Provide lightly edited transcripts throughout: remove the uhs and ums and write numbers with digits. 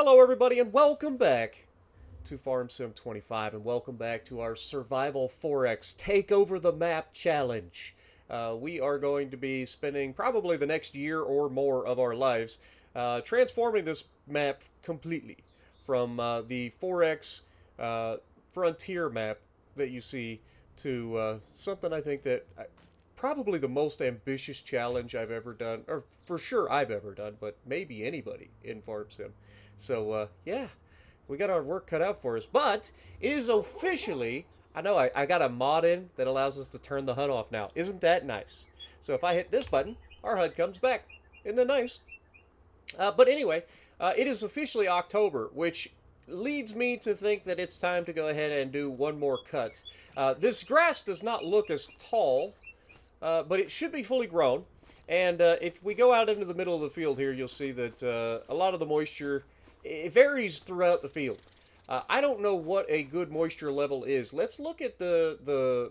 Hello, everybody, and welcome back to Farm Sim 25, and welcome back to our Survival 4X Take Over the Map Challenge. We are going to be spending probably the next year or more of our lives transforming this map completely from the 4X frontier map that you see to something I think that probably the most ambitious challenge I've ever done, or for sure I've ever done, but maybe anybody in Farm Sim. So, yeah, we got our work cut out for us. But it is officially, I know I got a mod in that allows us to turn the HUD off now. Isn't that nice? So if I hit this button, our HUD comes back. Isn't that nice? But anyway, it is officially October, which leads me to think that it's time to go ahead and do one more cut. This grass does not look as tall, but it should be fully grown. And if we go out into the middle of the field here, you'll see that a lot of the moisture, it varies throughout the field. I don't know what a good moisture level is. Let's look at there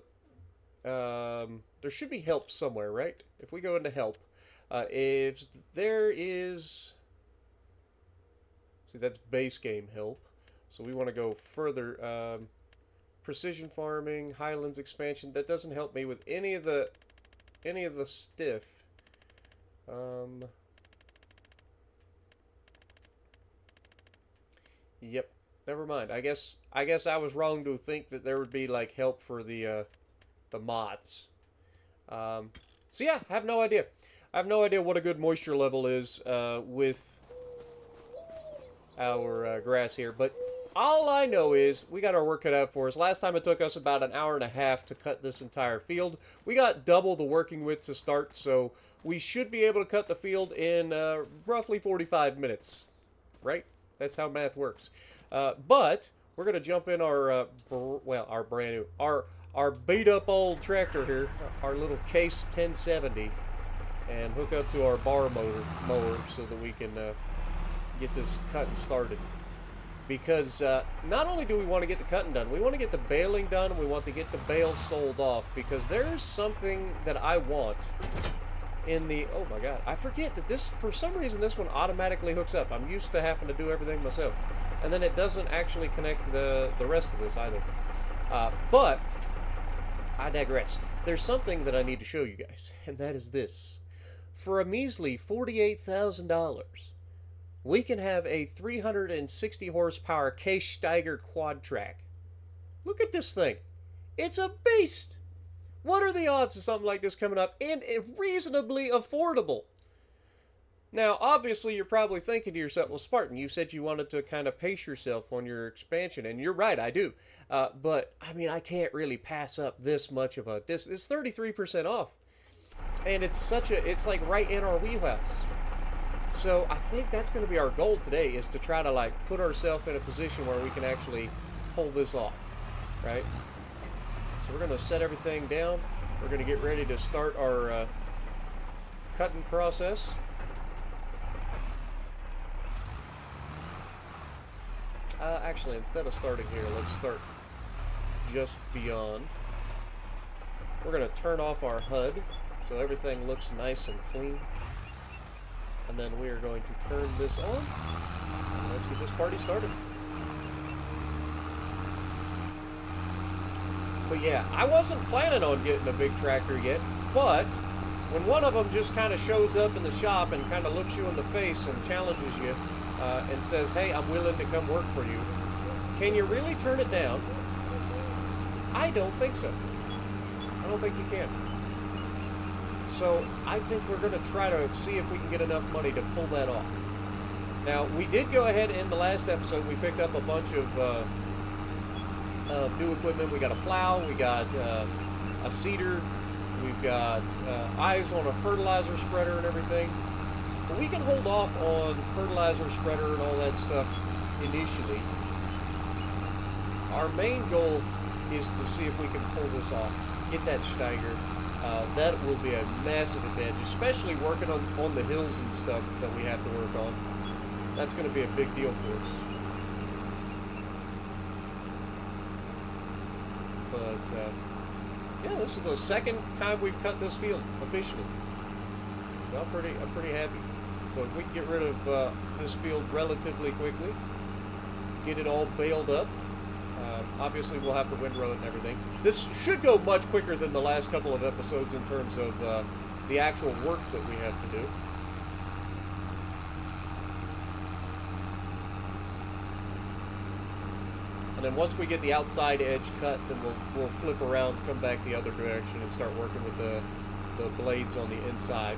should be help somewhere, right? If we go into help, if there is, see, that's base game help. So we want to go further. Precision farming, highlands expansion. That doesn't help me with any of the stiff. Yep. Never mind. I guess I was wrong to think that there would be like help for the mods. So yeah, I have no idea. I have no idea what a good moisture level is with our grass here, but all I know is we got our work cut out for us. Last time it took us about an hour and a half to cut this entire field. We got double the working width to start, so we should be able to cut the field in roughly 45 minutes, right? That's how math works. But we're gonna jump in our our brand new, our beat up old tractor here, our little Case 1070, and hook up to our bar mower so that we can get this cutting started. Because not only do we want to get the cutting done, we want to get the baling done, and we want to get the bales sold off, because there's something that I want in the, oh my god, I forget that this, for some reason, this one automatically hooks up. I'm used to having to do everything myself. And then it doesn't actually connect the rest of this either. But I digress. There's something that I need to show you guys, and that is this. For a measly $48,000, we can have a 360 horsepower Case Steiger quad track. Look at this thing. It's a beast. What are the odds of something like this coming up and reasonably affordable? Now, obviously, you're probably thinking to yourself, well, Spartan, you said you wanted to kind of pace yourself on your expansion, and you're right, I do. But, I mean, I can't really pass up this much of a, it's 33% off. And it's like right in our wheelhouse. So I think that's going to be our goal today, is to try to like put ourselves in a position where we can actually pull this off, right? So we're going to set everything down. We're going to get ready to start our cutting process. Actually, instead of starting here, let's start just beyond. We're going to turn off our HUD so everything looks nice and clean. And then we are going to turn this on. And let's get this party started. But yeah, I wasn't planning on getting a big tractor yet, but when one of them just kind of shows up in the shop and kind of looks you in the face and challenges you and says, hey, I'm willing to come work for you, can you really turn it down? I don't think so. I don't think you can. So I think we're going to try to see if we can get enough money to pull that off. Now, we did go ahead in the last episode, we picked up a bunch of new equipment. We got a plow, we got a seeder, we've got eyes on a fertilizer spreader and everything. But we can hold off on fertilizer spreader and all that stuff initially. Our main goal is to see if we can pull this off, get that Steiger. That will be a massive advantage, especially working on the hills and stuff that we have to work on. That's going to be a big deal for us. But, yeah, this is the second time we've cut this field officially. So I'm pretty happy. So if we can get rid of this field relatively quickly, get it all baled up, obviously we'll have to windrow it and everything. This should go much quicker than the last couple of episodes in terms of the actual work that we have to do. And then once we get the outside edge cut, then we'll flip around, come back the other direction, and start working with the blades on the inside.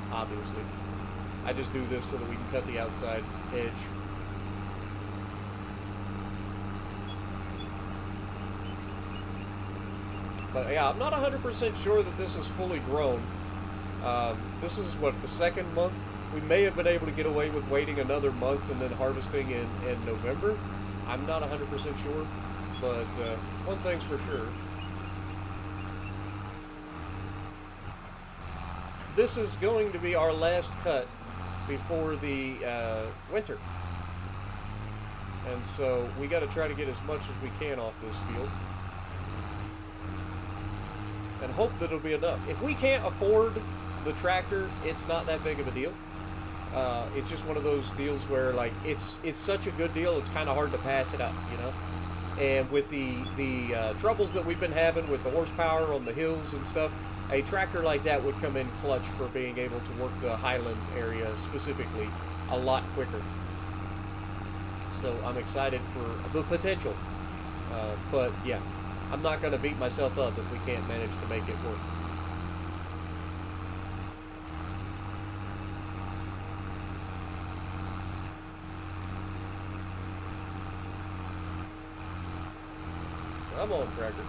Obviously, I just do this so that we can cut the outside edge. But yeah, I'm not 100% sure that this is fully grown. This is what, the second month? We may have been able to get away with waiting another month and then harvesting in November. I'm not 100% sure, but one thing's for sure. This is going to be our last cut before the winter. And so we got to try to get as much as we can off this field. And hope that it'll be enough. If we can't afford the tractor, it's not that big of a deal. It's just one of those deals where, like, it's such a good deal, it's kind of hard to pass it up, you know? And with the troubles that we've been having with the horsepower on the hills and stuff, a tractor like that would come in clutch for being able to work the highlands area specifically a lot quicker. So I'm excited for the potential. But yeah, I'm not going to beat myself up if we can't manage to make it work. Come on, tractor.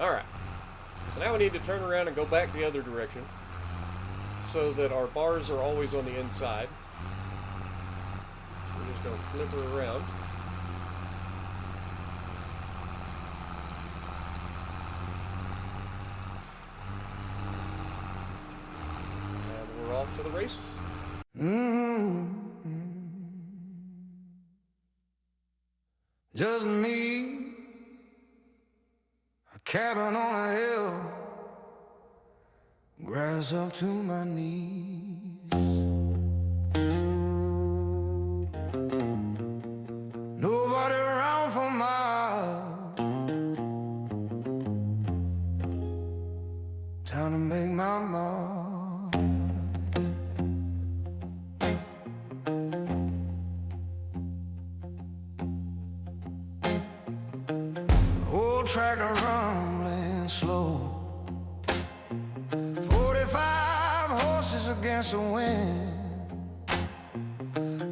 Alright. So now we need to turn around and go back the other direction so that our bars are always on the inside. We're just going to flip her around. And we're off to the races. Just me, a cabin on a hill, grass up to my knees. Nobody around for miles, time to make my mark. Tractor rumbling slow, 45 horses against the wind,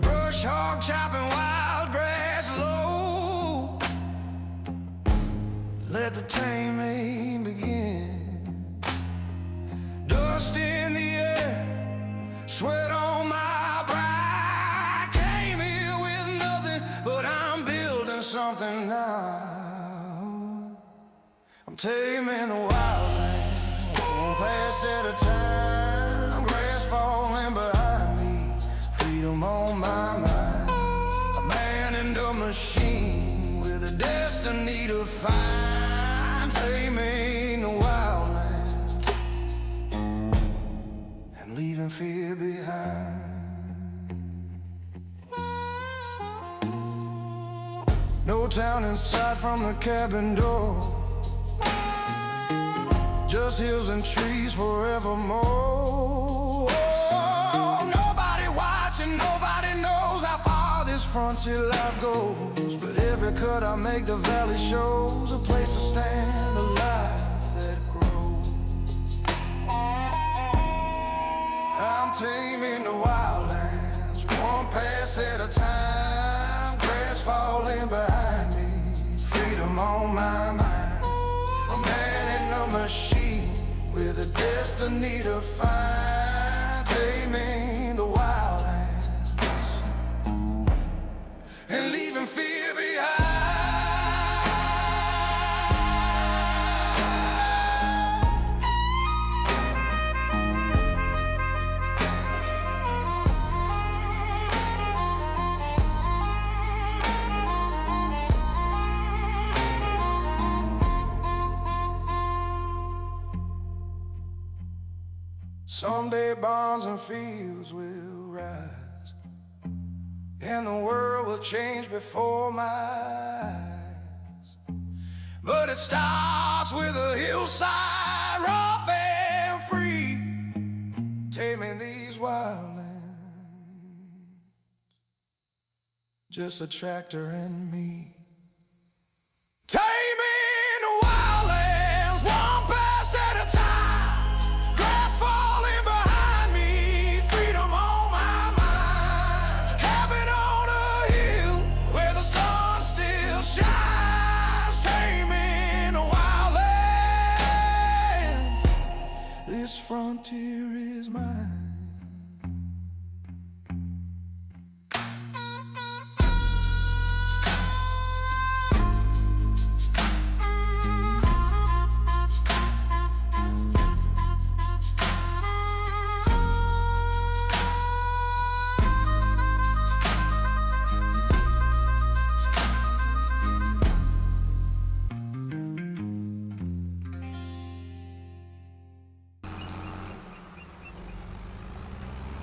brush hog chopping wild grass low. Let the taming begin. Dust in the air, sweat on my brow. I came here with nothing, but I'm building something now. Taming the wildland, one pass at a time, grass falling behind me, freedom on my mind. A man and a machine with a destiny to find. Taming the wildland and leaving fear behind. No town in sight from the cabin door, just hills and trees forevermore. Oh, nobody watching, nobody knows how far this frontier life goes. But every cut I make, the valley shows a place to stand, a life that grows. I'm taming the wildlands, one pass at a time, grass falling behind me, freedom on my mind. A man in a machine with a destiny to find, taming the wildlands and leaving fear behind. Someday barns and fields will rise, and the world will change before my eyes. But it starts with a hillside rough and free, taming these wild lands, just a tractor and me. Taming the wild lands, one pass at a time. Grass falling behind me, freedom on my mind. Cabin on a hill where the sun still shines. Taming the wild lands, this frontier is mine.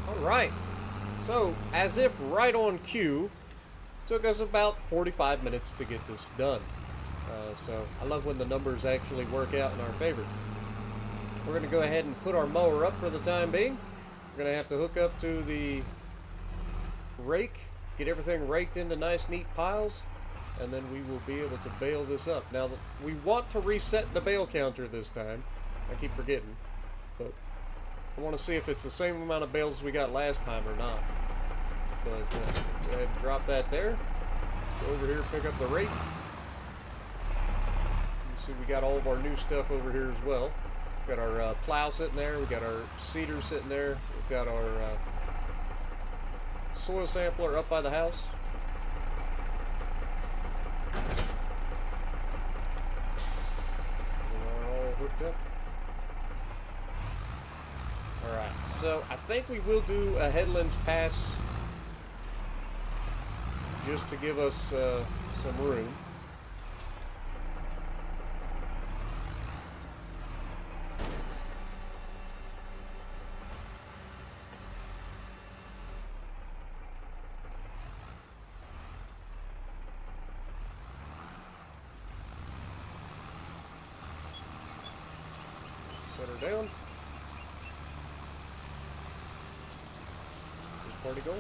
Alright, so as if right on cue, took us about 45 minutes to get this done. So I love when the numbers actually work out in our favor. We're going to go ahead and put our mower up for the time being. We're going to have to hook up to the rake, get everything raked into nice neat piles, and then we will be able to bale this up. Now, we want to reset the bale counter this time. I keep forgetting, but I want to see if it's the same amount of bales as we got last time or not. But go ahead and drop that there. Go over here, pick up the rake. You see we got all of our new stuff over here as well. We've got our plow sitting there. We've got our seeder sitting there. We've got our soil sampler up by the house. We are all hooked up. Alright, so I think we will do a headlands pass just to give us some room. Set her down. Party goal.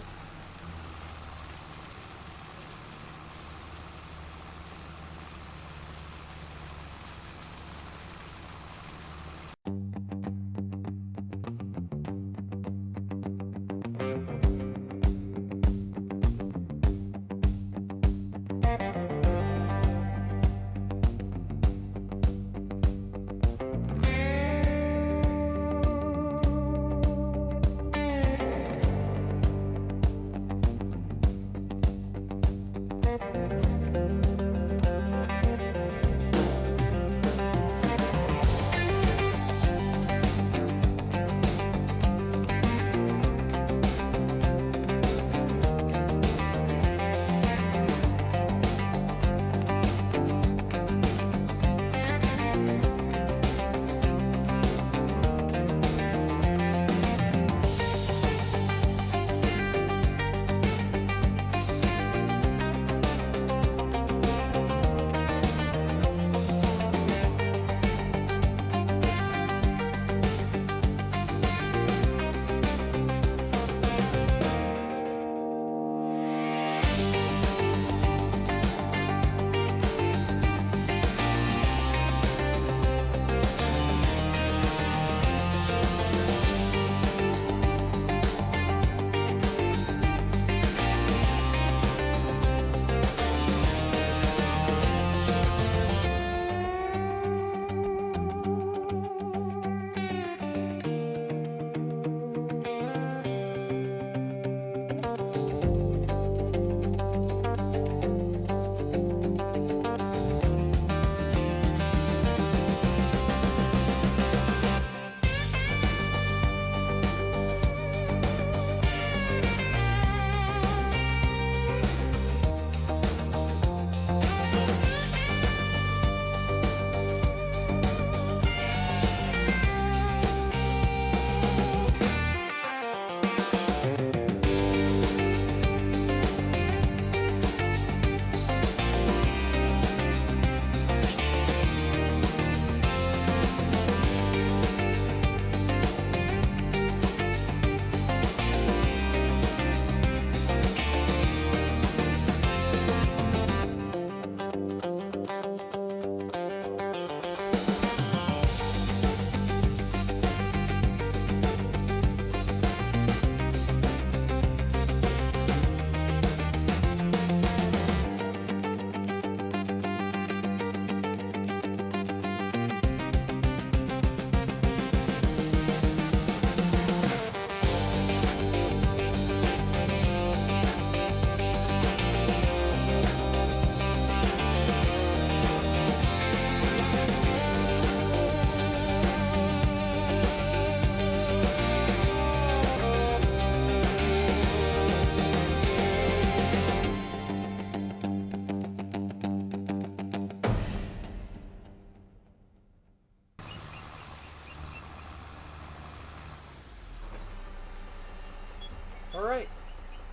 Alright,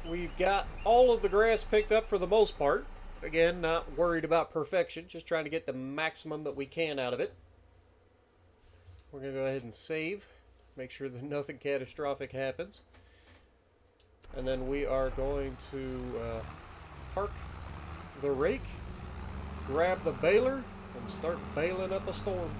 we've got all of the grass picked up for the most part. Again, not worried about perfection, just trying to get the maximum that we can out of it. We're going to go ahead and save, make sure that nothing catastrophic happens. And then we are going to park the rake, grab the baler, and start baling up a storm.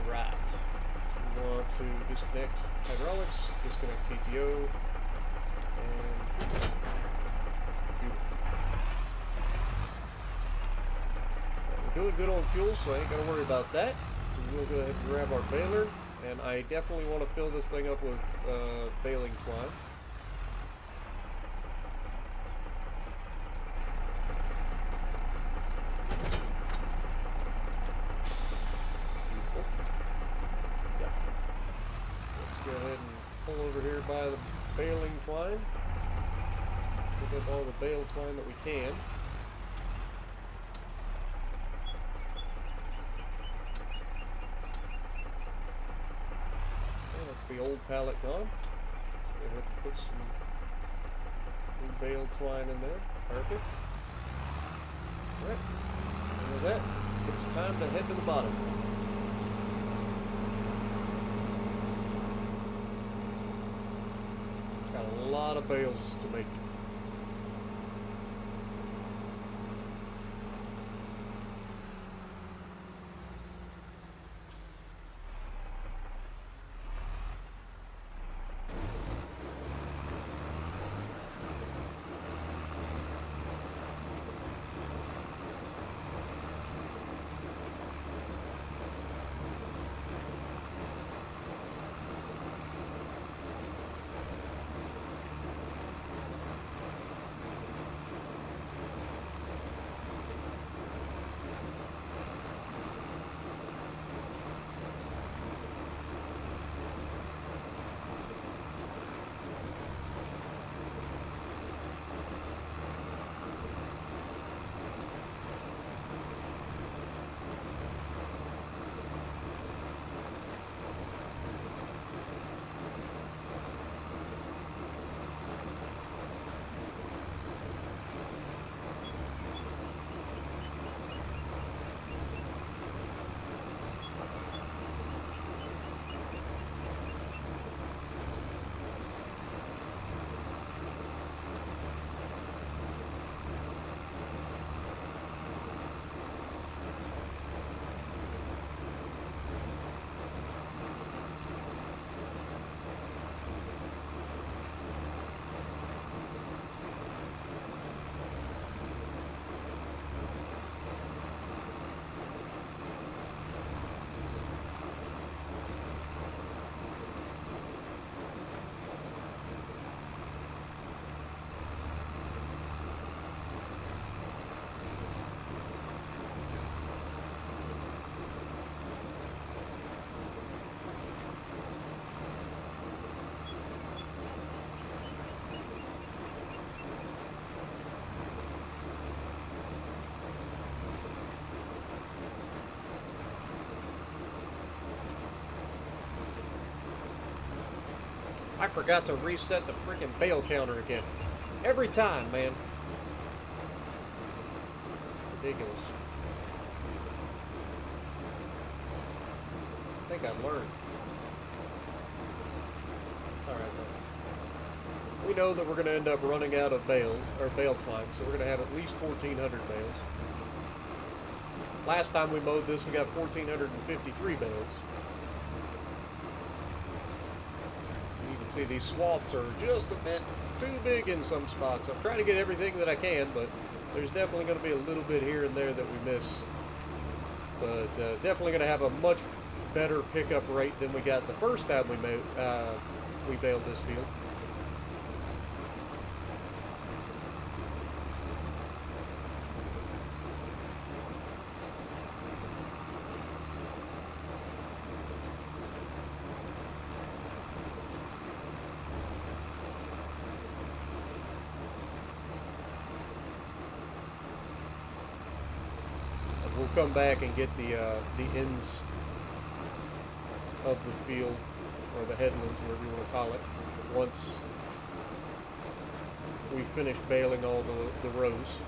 Alright, we want to disconnect hydraulics, disconnect PTO, and beautiful. We're doing good on fuel, so I ain't got to worry about that. We'll go ahead and grab our baler, and I definitely want to fill this thing up with baling twine. Go ahead and pull over here by the baling twine. Pick up all the bale twine that we can. Okay, that's the old pallet gone. Go ahead and put some new bale twine in there. Perfect. Alright. And with that, it's time to head to the bottom. Got a lot of bales to make. I forgot to reset the freaking bale counter again. Every time, man. Ridiculous. I think I learned. It's alright though. We know that we're going to end up running out of bales, or bale twine, so we're going to have at least 1,400 bales. Last time we mowed this, we got 1,453 bales. You can see these swaths are just a bit too big in some spots. I'm trying to get everything that I can, but there's definitely going to be a little bit here and there that we miss. But definitely going to have a much better pickup rate than we got the first time we baled this field. we'll come back and get the ends of the field, or the headlands, whatever you want to call it, once we finish baling all the rows.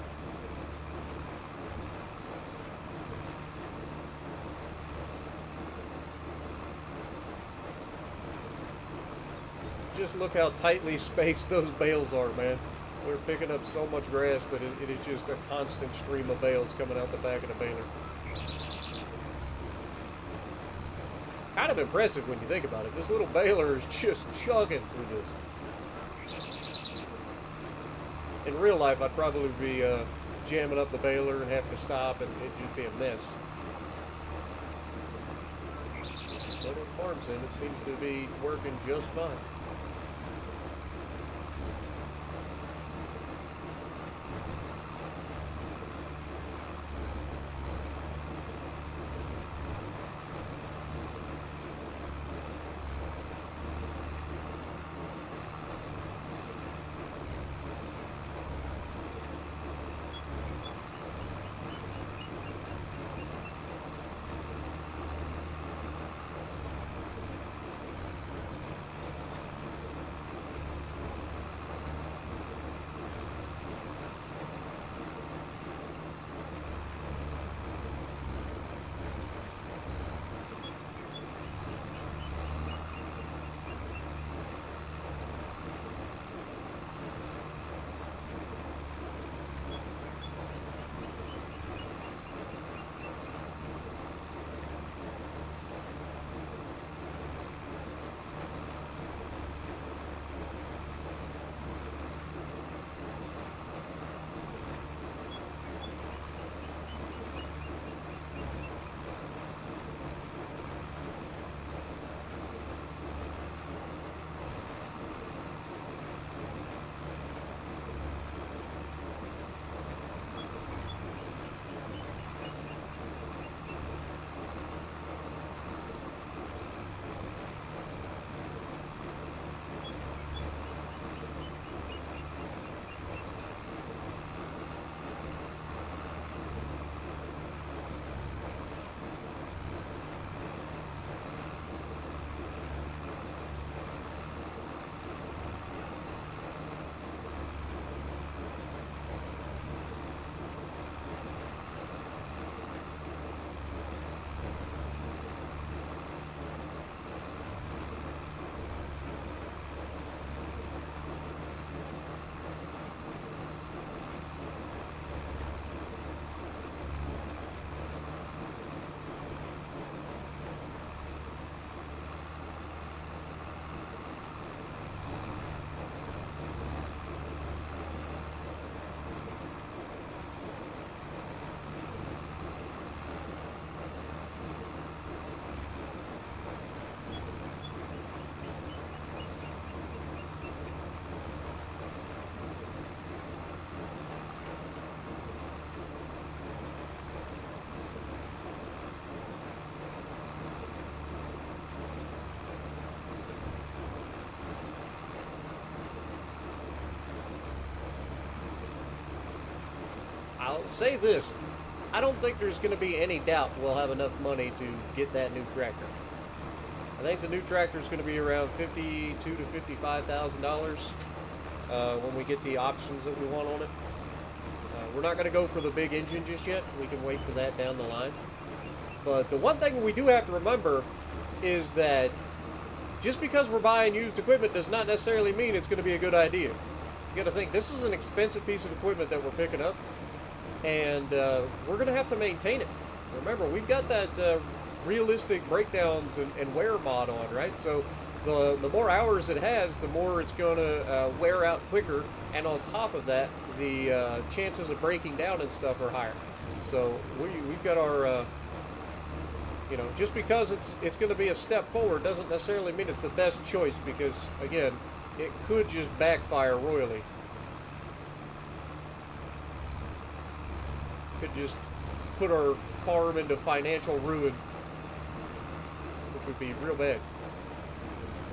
Just look how tightly spaced those bales are, man. We're picking up so much grass that it is just a constant stream of bales coming out the back of the baler. Kind of impressive when you think about it. This little baler is just chugging through this. In real life, I'd probably be jamming up the baler and having to stop, and it'd just be a mess. But in farm sim, it seems to be working just fine. I'll say this. I don't think there's going to be any doubt we'll have enough money to get that new tractor. I think the new tractor is going to be around $52,000 to $55,000 when we get the options that we want on it. We're not going to go for the big engine just yet. We can wait for that down the line. But the one thing we do have to remember is that just because we're buying used equipment does not necessarily mean it's going to be a good idea. You got to think, this is an expensive piece of equipment that we're picking up, and we're going to have to maintain it. Remember, we've got that realistic breakdowns and wear mod on, right? So the more hours it has, the more it's going to wear out quicker, and on top of that, the chances of breaking down and stuff are higher. So we've got our, just because it's going to be a step forward doesn't necessarily mean it's the best choice, because again, it could just backfire royally. Could just put our farm into financial ruin, which would be real bad.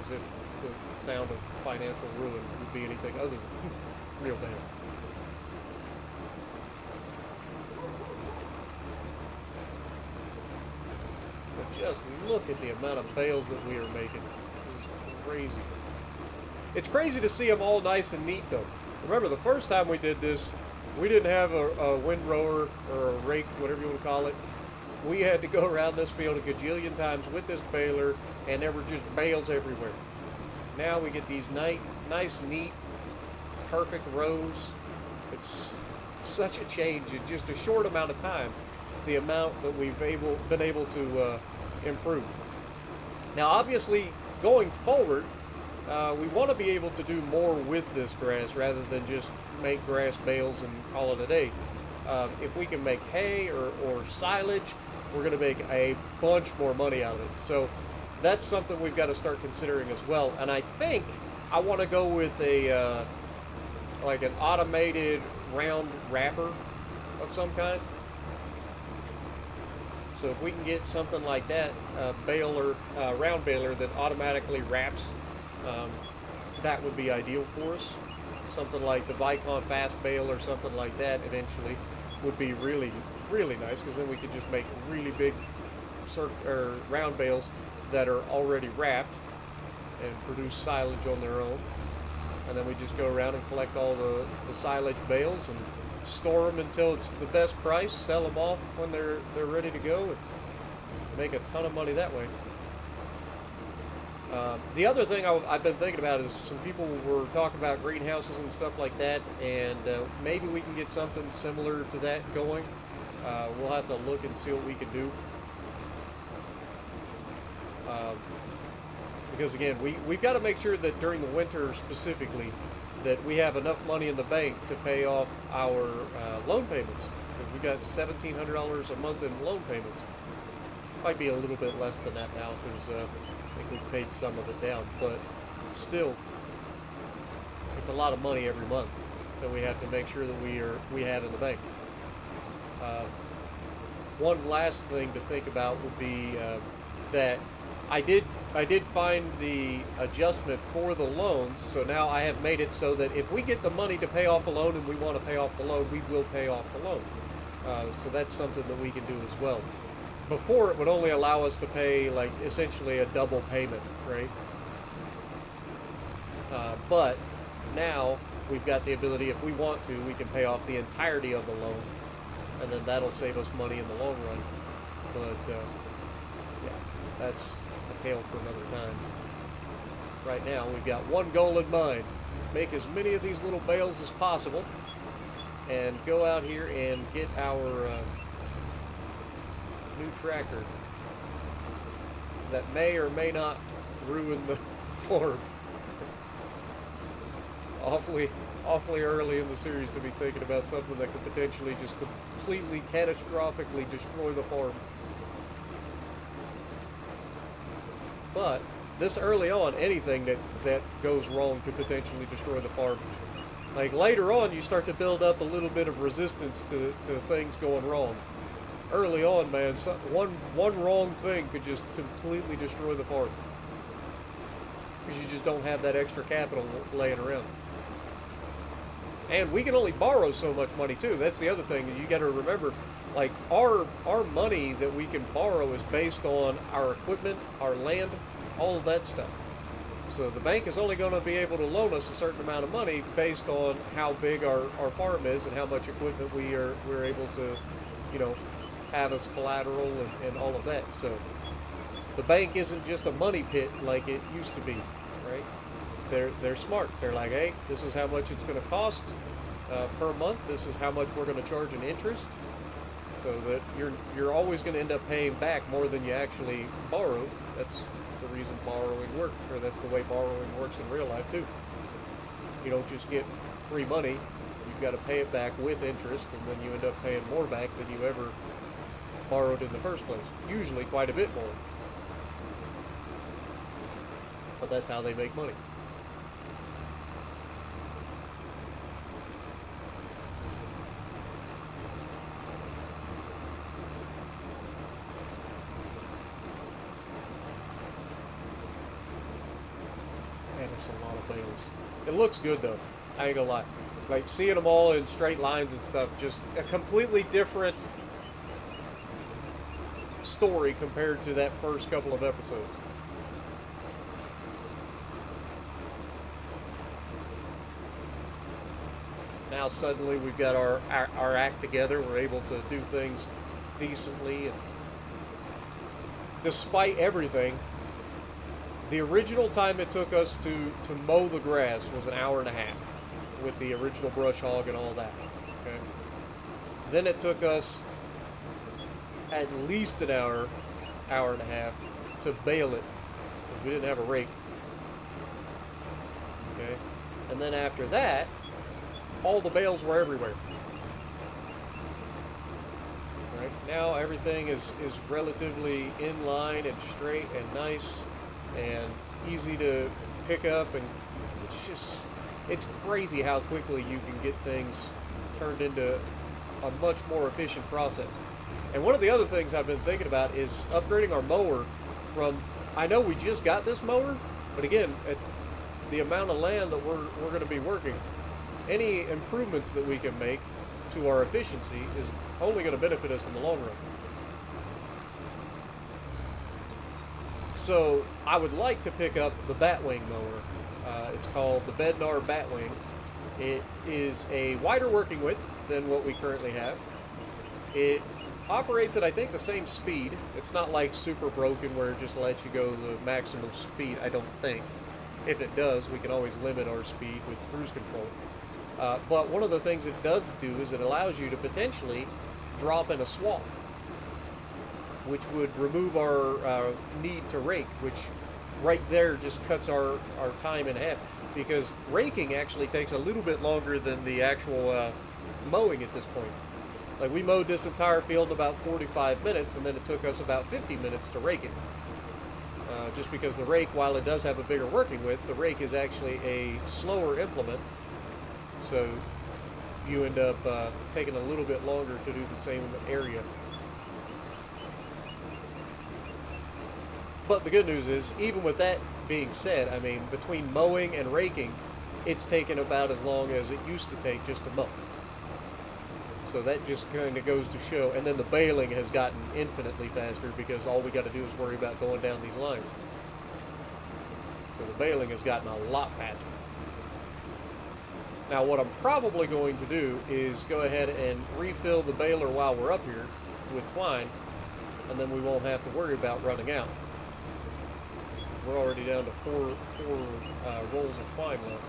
As if the sound of financial ruin would be anything other than real bad. just look at the amount of bales that we are making. This is crazy. It's crazy to see them all nice and neat, though. Remember, the first time we did this, we didn't have a windrower or a rake, whatever you want to call it. We had to go around this field a gajillion times with this baler, and there were just bales everywhere. Now we get these nice, neat, perfect rows. It's such a change in just a short amount of time, the amount that we've been able to improve. Now, obviously, going forward, we want to be able to do more with this grass rather than just make grass bales and call it a day. If we can make hay or silage, we're going to make a bunch more money out of it. So that's something we've got to start considering as well. And I think I want to go with a like an automated round wrapper of some kind. So if we can get something like that, round baler that automatically wraps, that would be ideal for us. Something like the Vicon Fast Bale or something like that eventually would be really, really nice, because then we could just make really big round bales that are already wrapped and produce silage on their own. And then we just go around and collect all the silage bales and store them until it's the best price, sell them off when they're ready to go, and make a ton of money that way. The other thing I've been thinking about is some people were talking about greenhouses and stuff like that, and maybe we can get something similar to that going. We'll have to look and see what we can do. Because again, we've got to make sure that during the winter specifically, that we have enough money in the bank to pay off our loan payments. Because we got $1,700 a month in loan payments. Might be a little bit less than that now, because I think we've paid some of it down, but still, it's a lot of money every month that we have to make sure that we have in the bank. One last thing to think about would be that I did find the adjustment for the loans, so now I have made it so that if we get the money to pay off a loan and we want to pay off the loan, we will pay off the loan. So that's something that we can do as well. Before, it would only allow us to pay like essentially a double payment, right? But now we've got the ability, if we want to, we can pay off the entirety of the loan, and then that'll save us money in the long run. But yeah, that's a tale for another time. Right now, we've got one goal in mind: make as many of these little bales as possible, and go out here and get our new tractor that may or may not ruin the farm. It's awfully early in the series to be thinking about something that could potentially just completely catastrophically destroy the farm. But this early on, anything that goes wrong could potentially destroy the farm. Like later on, you start to build up a little bit of resistance to things going wrong. Early on, man, one wrong thing could just completely destroy the farm, because you just don't have that extra capital laying around. And we can only borrow so much money too. That's the other thing you got to remember. Like our money that we can borrow is based on our equipment, our land, all of that stuff. So the bank is only going to be able to loan us a certain amount of money based on how big our farm is and how much equipment we're able to, have as collateral and all of that. So the bank isn't just a money pit like it used to be, right? They're smart. They're like, hey, this is how much it's going to cost per month. This is how much we're going to charge in interest, so that you're always going to end up paying back more than you actually borrowed. That's the reason borrowing works, or that's the way borrowing works in real life too. You don't just get free money. You've got to pay it back with interest, and then you end up paying more back than you ever borrowed in the first place. Usually quite a bit more. But that's how they make money. Man, it's a lot of bales. It looks good though. I ain't gonna lie. Like seeing them all in straight lines and stuff, just a completely different story compared to that first couple of episodes. Now suddenly we've got our act together. We're able to do things decently, and despite everything, the original time it took us to mow the grass was an hour and a half with the original brush hog and all that. Okay. Then it took us at least an hour, hour and a half to bale it because we didn't have a rake. Okay. And then after that, all the bales were everywhere. Right now everything is relatively in line and straight and nice and easy to pick up, and it's crazy how quickly you can get things turned into a much more efficient process. And one of the other things I've been thinking about is upgrading our mower from, I know we just got this mower, but again, at the amount of land that we're going to be working, any improvements that we can make to our efficiency is only going to benefit us in the long run. So I would like to pick up the Batwing mower. It's called the Bednar Batwing. It is a wider working width than what we currently have. It operates at, I think, the same speed. It's not like super broken where it just lets you go the maximum speed, I don't think. If it does, we can always limit our speed with cruise control. But one of the things it does do is it allows you to potentially drop in a swath, which would remove our need to rake, which right there just cuts our time in half, because raking actually takes a little bit longer than the actual mowing at this point. Like, we mowed this entire field in about 45 minutes, and then it took us about 50 minutes to rake it. Just because the rake, while it does have a bigger working width, the rake is actually a slower implement, so you end up taking a little bit longer to do the same area. But the good news is, even with that being said, I mean, between mowing and raking, it's taken about as long as it used to take just to mow. So that just kind of goes to show. And then the baling has gotten infinitely faster because all we got to do is worry about going down these lines. So the baling has gotten a lot faster. Now what I'm probably going to do is go ahead and refill the baler while we're up here with twine, and then we won't have to worry about running out. We're already down to four rolls of twine left.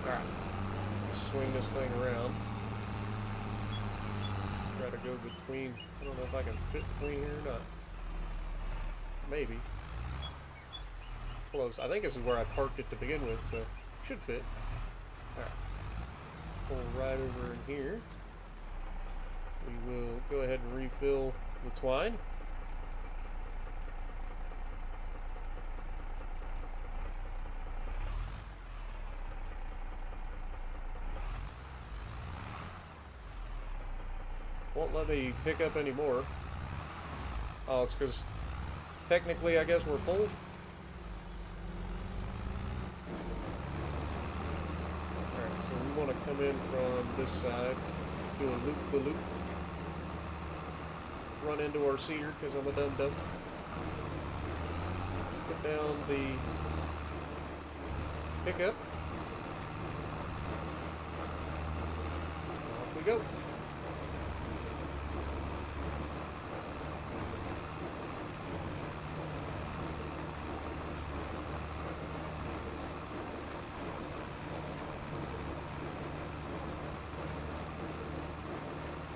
Alright, let's swing this thing around. Try to go between, I don't know if I can fit between here or not. Maybe. Close. I think this is where I parked it to begin with, so should fit. Alright. Pull right over in here. We will go ahead and refill the twine. Won't let me pick up any more. Oh, it's because technically I guess we're full. Alright, so we want to come in from this side, do a loop-the-loop, run into our seeder because I'm a dum-dum. Put down the pickup. Off we go.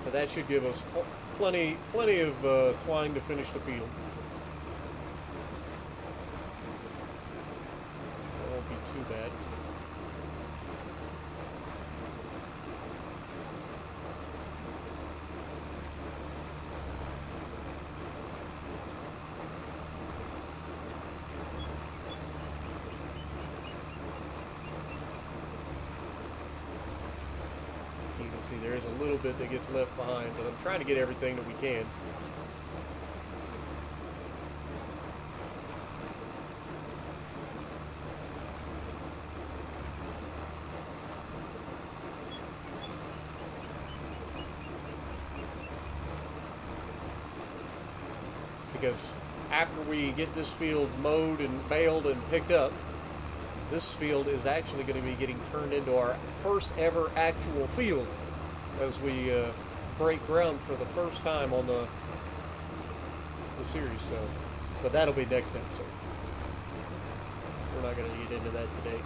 But that should give us plenty of twine to finish the field. That won't be too bad. See, there is a little bit that gets left behind, but I'm trying to get everything that we can. because after we get this field mowed and baled and picked up, this field is actually going to be getting turned into our first ever actual field as we break ground for the first time on the series. So, but that'll be next episode. We're not going to get into that today.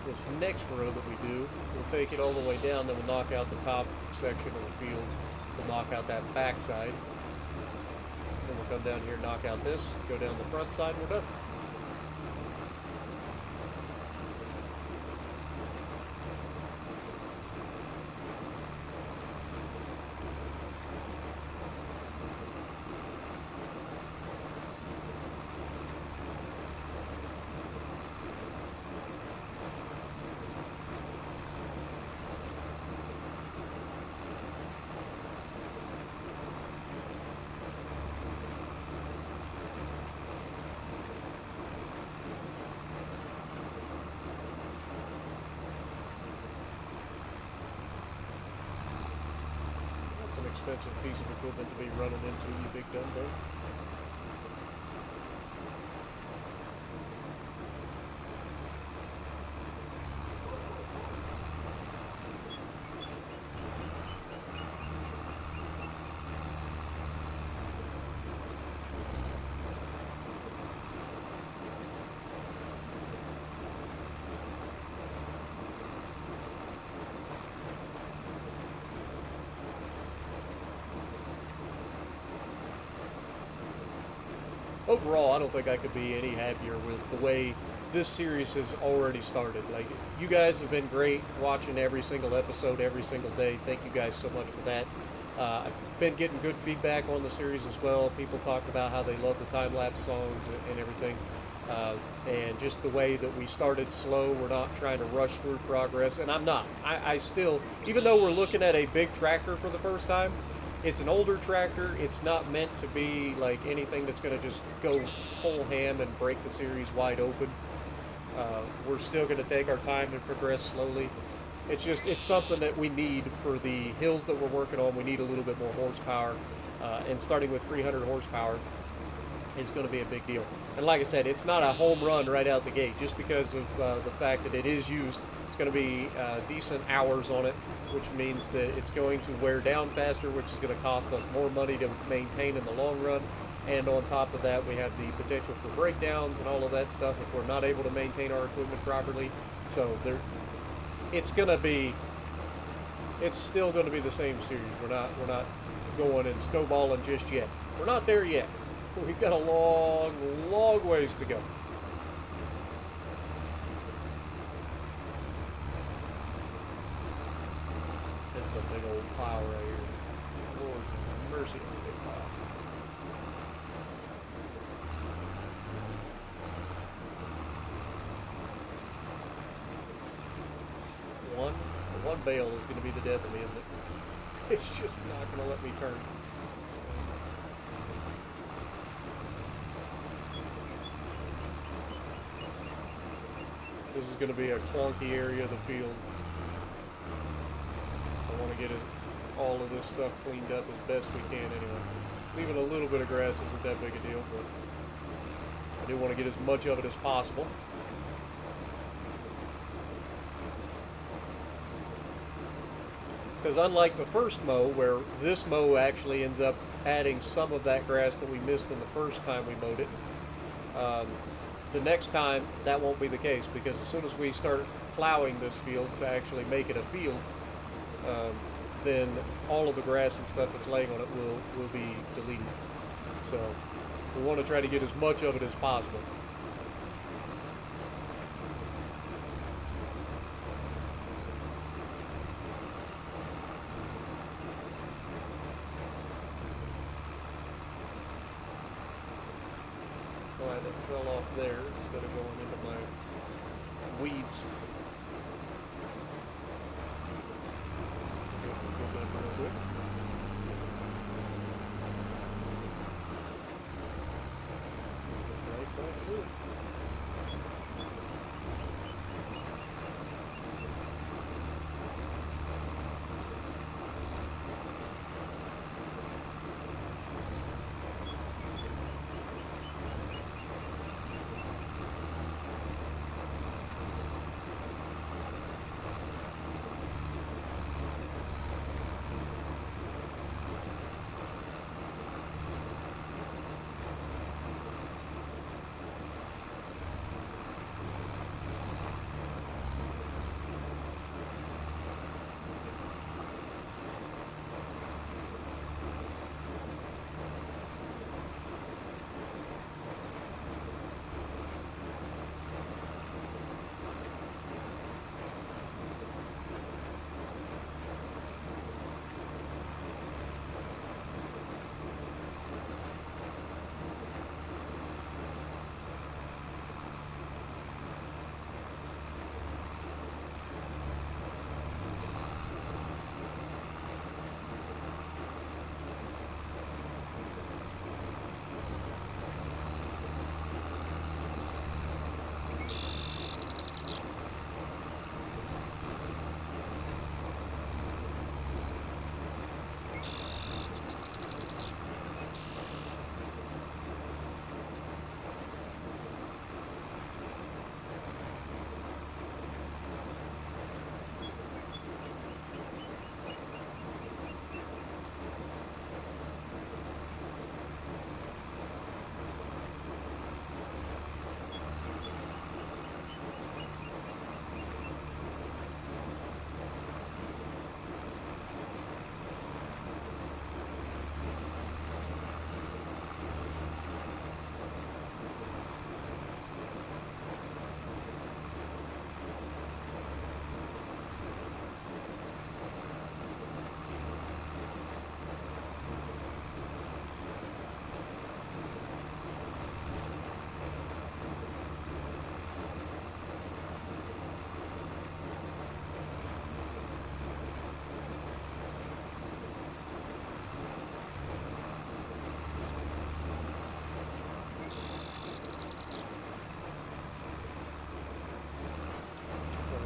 This next row that we do, we'll take it all the way down, then we'll knock out the top section of the field. We'll knock out that back side. Then we'll come down here, knock out this, go down the front side, and we're done. An expensive piece of equipment to be running into, you big dumb thing. Overall, I don't think I could be any happier with the way this series has already started. Like, you guys have been great watching every single episode every single day. Thank you guys so much for that. I've been getting good feedback on the series as well. People talking about how they love the time-lapse songs and everything. And just the way that we started slow, we're not trying to rush through progress. And I'm not. I still, even though we're looking at a big tractor for the first time, it's an older tractor. It's not meant to be like anything that's going to just go whole ham and break the series wide open. We're still going to take our time and progress slowly. It's something that we need for the hills that we're working on. We need a little bit more horsepower, and starting with 300 horsepower is going to be a big deal. And like I said, it's not a home run right out the gate, just because of the fact that it is used. It's going to be decent hours on it, which means that it's going to wear down faster, which is going to cost us more money to maintain in the long run. And on top of that, we have the potential for breakdowns and all of that stuff if we're not able to maintain our equipment properly. So it's still going to be the same series. We're not going and snowballing just yet. We're not there yet. We've got a long ways to go. This is a big old pile right here. Lord mercy, it's a big pile. One bale is going to be the death of me, isn't it? It's just not going to let me turn. This is going to be a clunky area of the field. I want to get all of this stuff cleaned up as best we can anyway. Leaving a little bit of grass isn't that big a deal, but I do want to get as much of it as possible. Because unlike the first mow, where this mow actually ends up adding some of that grass that we missed in the first time we mowed it, um, the next time that won't be the case, because as soon as we start plowing this field to actually make it a field, um, then all of the grass and stuff that's laying on it will be deleted. So we want to try to get as much of it as possible. Glad it fell off there instead of going into my weeds. Go back real quick. Right back to it.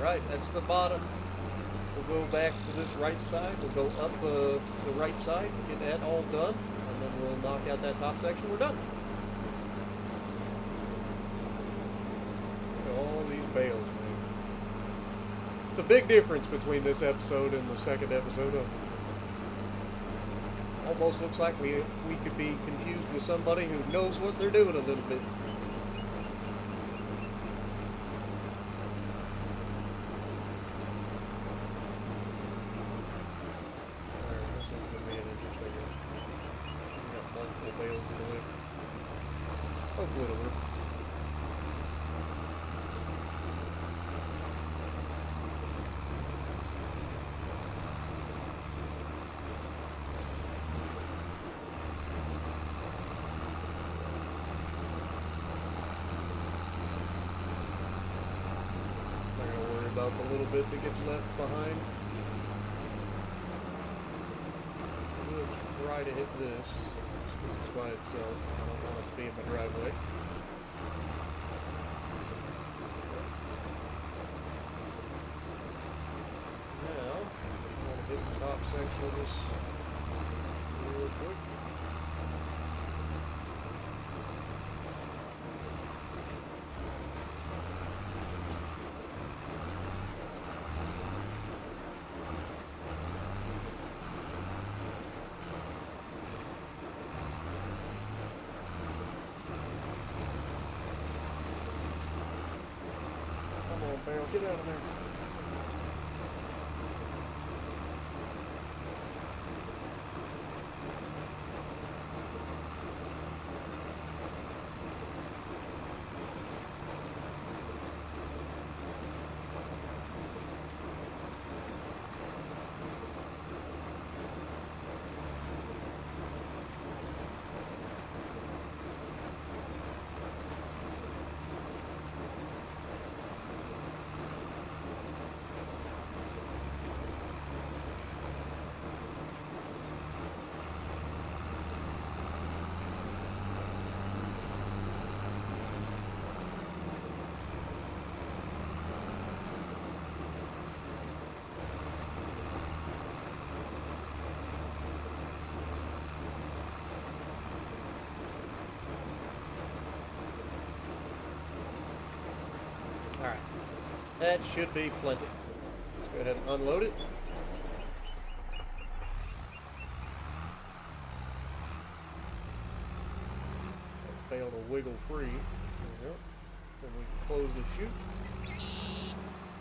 Right, that's the bottom. We'll go back to this right side. We'll go up the right side, get that all done, and then we'll knock out that top section. We're done. Look at all these bales, man. It's a big difference between this episode and the second episode. Almost looks like we could be confused with somebody who knows what they're doing a little bit. Hopefully it'll work. Not gonna worry about the little bit that gets left behind. We'll try to hit this just because it's by itself. I don't want it to be in my driveway. Now, I want to hit the top section of this real quick. barrel. Get out of there. Alright, that should be plenty. Let's go ahead and unload it. Fail to wiggle free. There we go. Then we can close the chute.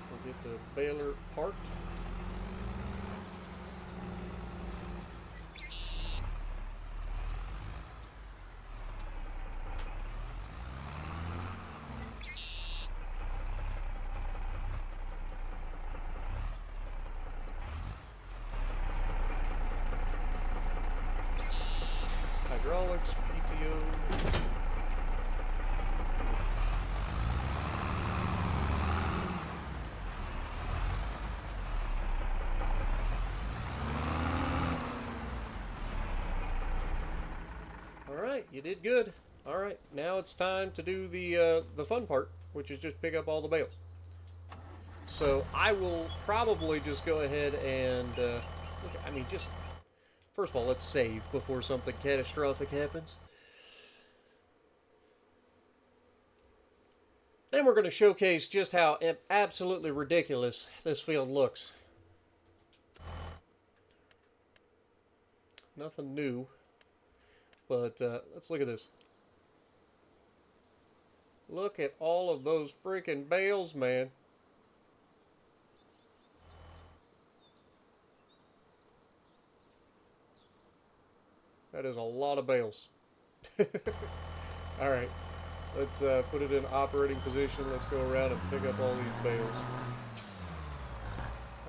We'll get the baler parked. Hydraulics, PTO. All right, you did good. All right, now it's time to do the fun part, which is just pick up all the bales. So I will probably just go ahead and just first of all, let's save before something catastrophic happens. Then we're going to showcase just how absolutely ridiculous this field looks. Nothing new, but let's look at this. Look at all of those freaking bales, man. That is a lot of bales. Alright, let's put it in operating position. Let's go around and pick up all these bales.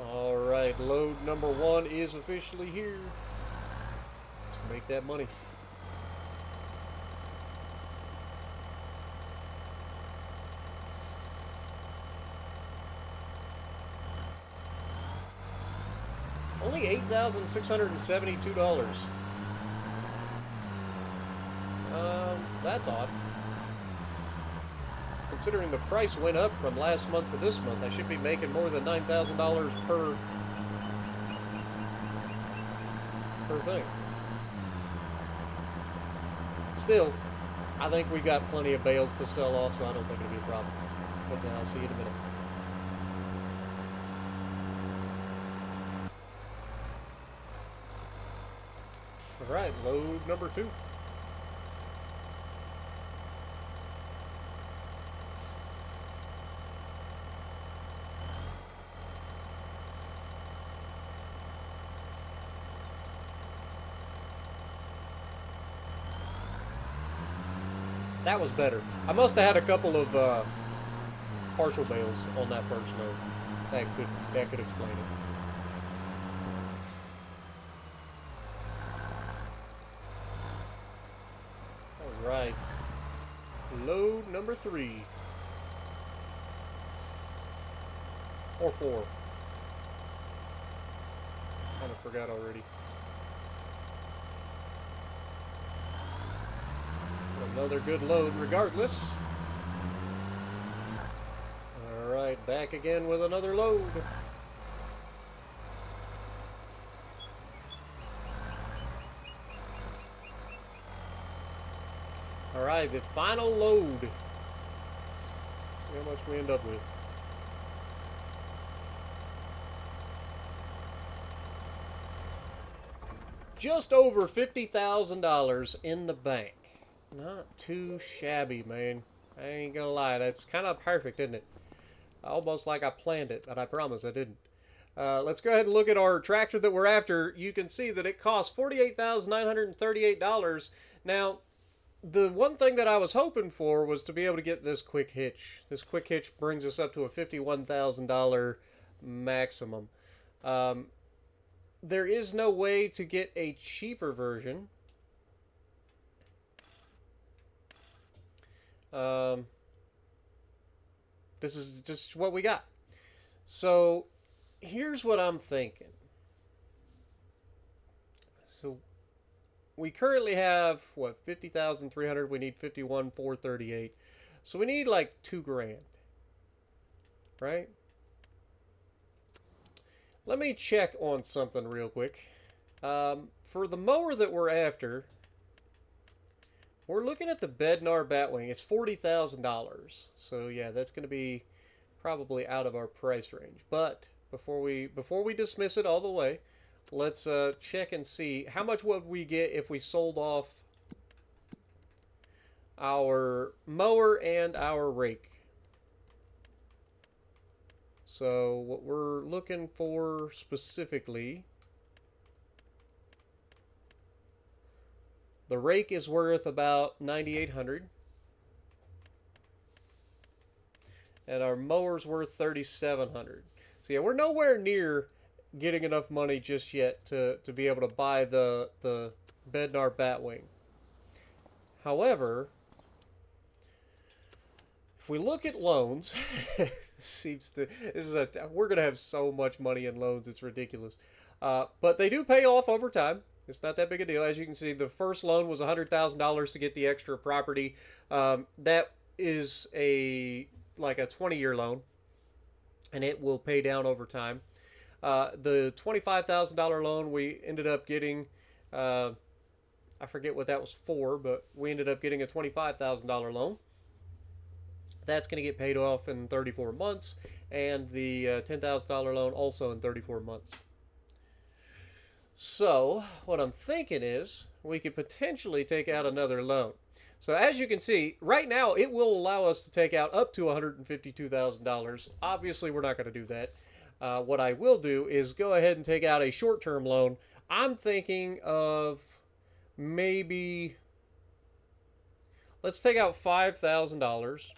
Alright, load number 1 is officially here. Let's make that money. Only $8,672. That's odd. Considering the price went up from last month to this month, I should be making more than $9,000 per thing. Still, I think we got plenty of bales to sell off, so I don't think it'll be a problem. But I'll see you in a minute. Alright, load number 2. That was better. I must have had a couple of partial bales on that first load. That could explain it. All right, load number 3 or 4. Kind of forgot already. Another good load regardless. Alright, back again with another load. Alright, the final load. See how much we end up with. Just over $50,000 in the bank. Not too shabby, man. I ain't gonna lie, that's kind of perfect, isn't it? Almost like I planned it, but I promise I didn't. Let's go ahead and look at our tractor that we're after. You can see that it costs $48,938. Now, the one thing that I was hoping for was to be able to get this quick hitch. This quick hitch brings us up to a $51,000 maximum. There is no way to get a cheaper version. This is just what we got. So here's what I'm thinking. So we currently have what, 50,300. We need 51,438. So we need like $2,000, right? Let me check on something real quick. For the mower that we're after, we're looking at the Bednar Batwing. It's $40,000. So yeah, that's going to be probably out of our price range. But before we dismiss it all the way, let's check and see how much would we get if we sold off our mower and our rake. So what we're looking for specifically, the rake is worth about $9,800, and our mower's worth $3,700. So yeah, we're nowhere near getting enough money just yet to be able to buy the Bednar Batwing. However, if we look at loans, we're gonna have so much money in loans, it's ridiculous. But they do pay off over time. It's not that big a deal. As you can see, the first loan was $100,000 to get the extra property. That is like a 20-year loan, and it will pay down over time. The $25,000 loan we ended up getting, I forget what that was for, but we ended up getting a $25,000 loan. That's going to get paid off in 34 months, and the $10,000 loan also in 34 months. So what I'm thinking is we could potentially take out another loan. So as you can see, right now it will allow us to take out up to $152,000. Obviously, we're not going to do that. What I will do is go ahead and take out a short-term loan. I'm thinking of maybe, let's take out $5,000,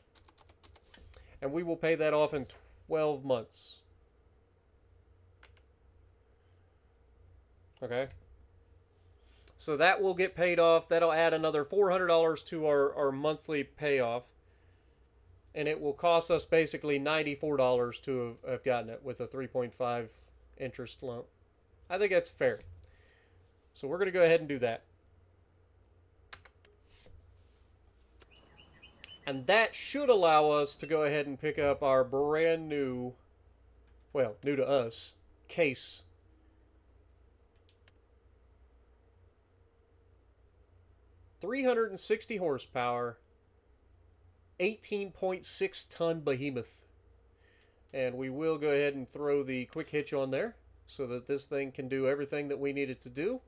and we will pay that off in 12 months. Okay. So that will get paid off. That'll add another $400 to our monthly payoff. And it will cost us basically $94 to have gotten it with a 3.5 interest loan. I think that's fair. So we're going to go ahead and do that. And that should allow us to go ahead and pick up our brand new, well, new to us, case. $360 horsepower, 18.6 ton behemoth. And we will go ahead and throw the quick hitch on there so that this thing can do everything that we need it to do.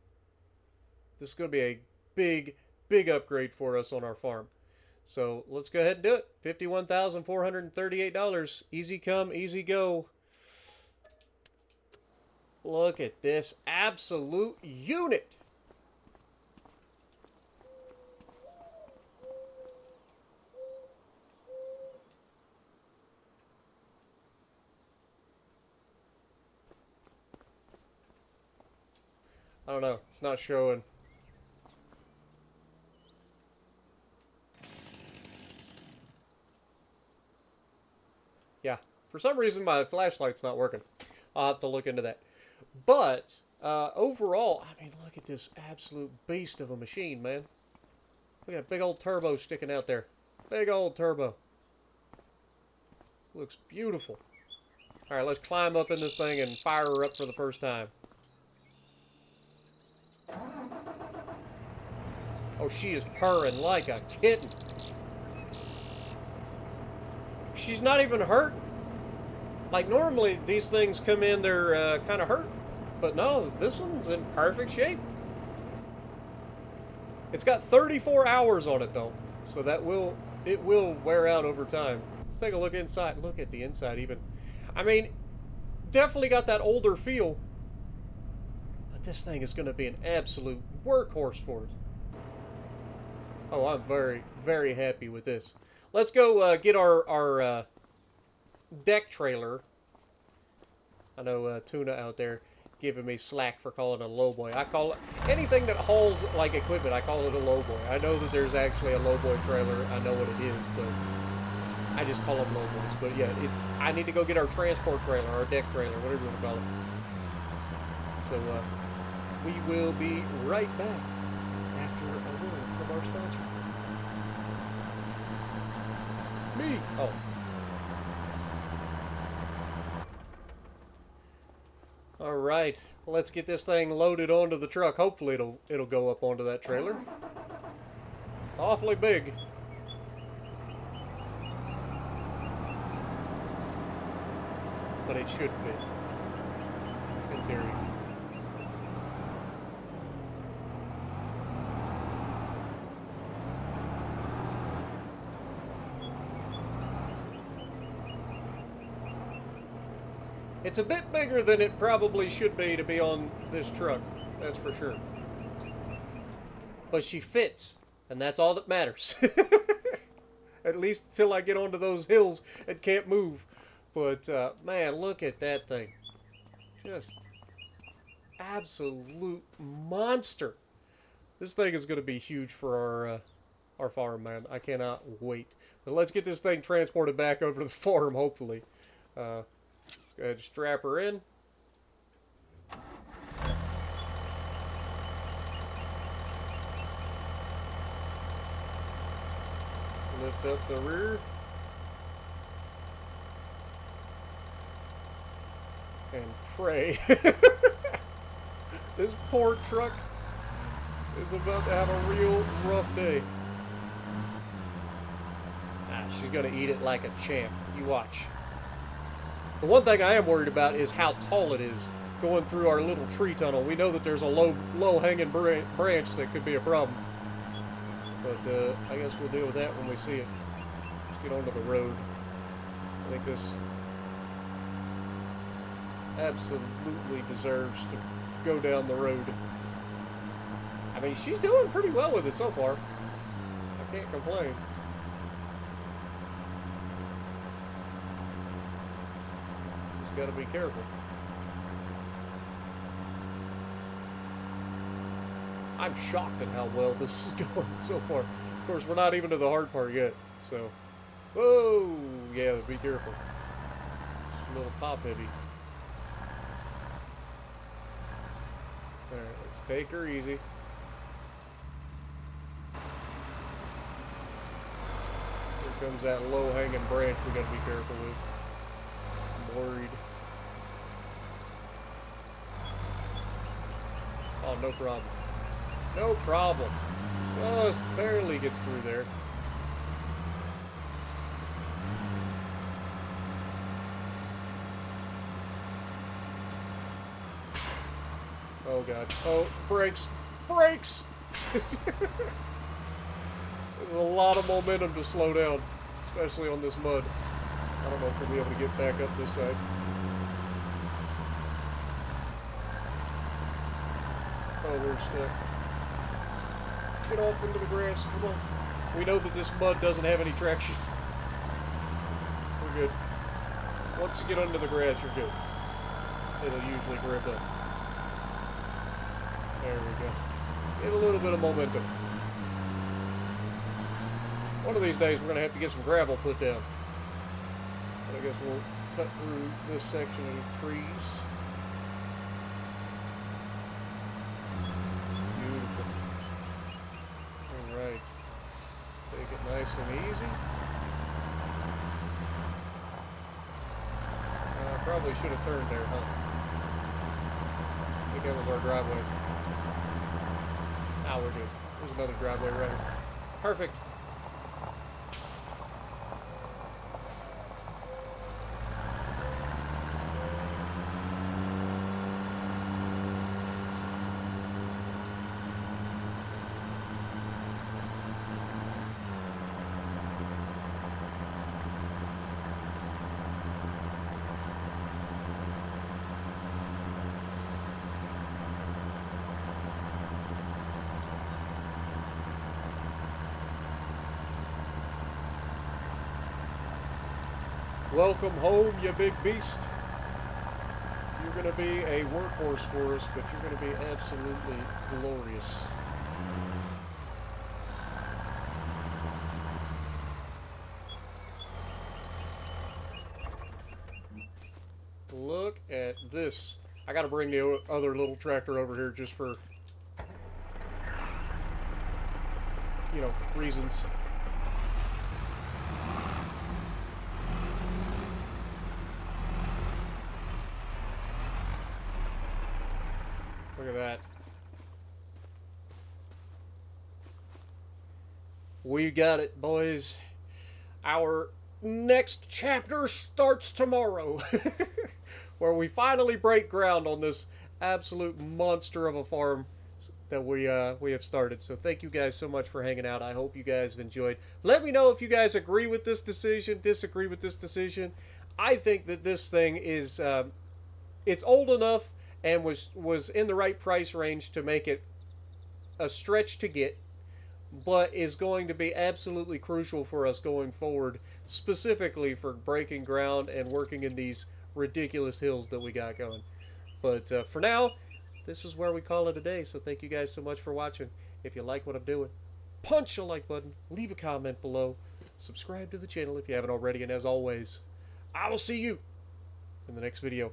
This is going to be a big, big upgrade for us on our farm. So let's go ahead and do it. $51,438. Easy come, easy go. Look at this absolute unit. I don't know. It's not showing. Yeah. For some reason, my flashlight's not working. I'll have to look into that. But, overall, I mean, look at this absolute beast of a machine, man. Look at that big old turbo sticking out there. Big old turbo. Looks beautiful. All right, let's climb up in this thing and fire her up for the first time. Oh, she is purring like a kitten. She's not even hurting. Like, normally these things come in, they're kind of hurt. But no, this one's in perfect shape. It's got 34 hours on it, though. So it will wear out over time. Let's take a look inside. Look at the inside even. I mean, definitely got that older feel. But this thing is going to be an absolute workhorse for us. Oh, I'm very, very happy with this. Let's go get our deck trailer. I know Tuna out there giving me slack for calling it a lowboy. I call it anything that hauls like equipment. I call it a lowboy. I know that there's actually a lowboy trailer. I know what it is, but I just call them lowboys. But yeah, I need to go get our transport trailer, our deck trailer, whatever you want to call it. So we will be right back after a word from our sponsor. Me. Oh. All right, let's get this thing loaded onto the truck. Hopefully it'll go up onto that trailer. It's awfully big. But it should fit, in theory. It's a bit bigger than it probably should be to be on this truck, that's for sure. But she fits, and that's all that matters. At least until I get onto those hills and can't move. But, man, look at that thing. Just absolute monster. This thing is going to be huge for our farm, man. I cannot wait. But let's get this thing transported back over to the farm, hopefully. Let's go ahead and strap her in. Lift up the rear. And pray. This poor truck is about to have a real rough day. She's going to eat it like a champ. You watch. The one thing I am worried about is how tall it is going through our little tree tunnel. We know that there's a low hanging branch that could be a problem. But I guess we'll deal with that when we see it. Let's get onto the road. I think this absolutely deserves to go down the road. I mean, she's doing pretty well with it so far. I can't complain. Just gotta be careful. I'm shocked at how well this is going so far. Of course, we're not even to the hard part yet, so. Whoa! Yeah, be careful. It's a little top heavy. Alright, let's take her easy. Here comes that low-hanging branch we gotta be careful with. I'm worried. Oh, no problem. No problem. Just barely gets through there. Oh god. Oh, brakes! Brakes! There's a lot of momentum to slow down, especially on this mud. I don't know if we'll be able to get back up this side. Oh, we're stuck. Get off into the grass, come on. We know that this mud doesn't have any traction. We're good. Once you get under the grass, you're good. It'll usually grip up. There we go. Get a little bit of momentum. One of these days we're going to have to get some gravel put down. But I guess we'll cut through this section of trees. Beautiful. Alright. Take it nice and easy. I probably should have turned there, huh? I think that was our driveway. Now we're good. There's another driveway right here. Perfect. Welcome home, you big beast. You're going to be a workhorse for us, but you're going to be absolutely glorious. Look at this. I got to bring the other little tractor over here just for, you know, reasons. Look at that. We got it, boys. Our next chapter starts tomorrow, where we finally break ground on this absolute monster of a farm that we have started. So thank you guys so much for hanging out. I hope you guys have enjoyed. Let me know if you guys agree with this decision, disagree with this decision. I think that this thing is it's old enough and was in the right price range to make it a stretch to get, but is going to be absolutely crucial for us going forward, specifically for breaking ground and working in these ridiculous hills that we got going. But for now, this is where we call it a day. So thank you guys so much for watching. If you like what I'm doing, punch a like button, leave a comment below, subscribe to the channel if you haven't already, and as always, I will see you in the next video.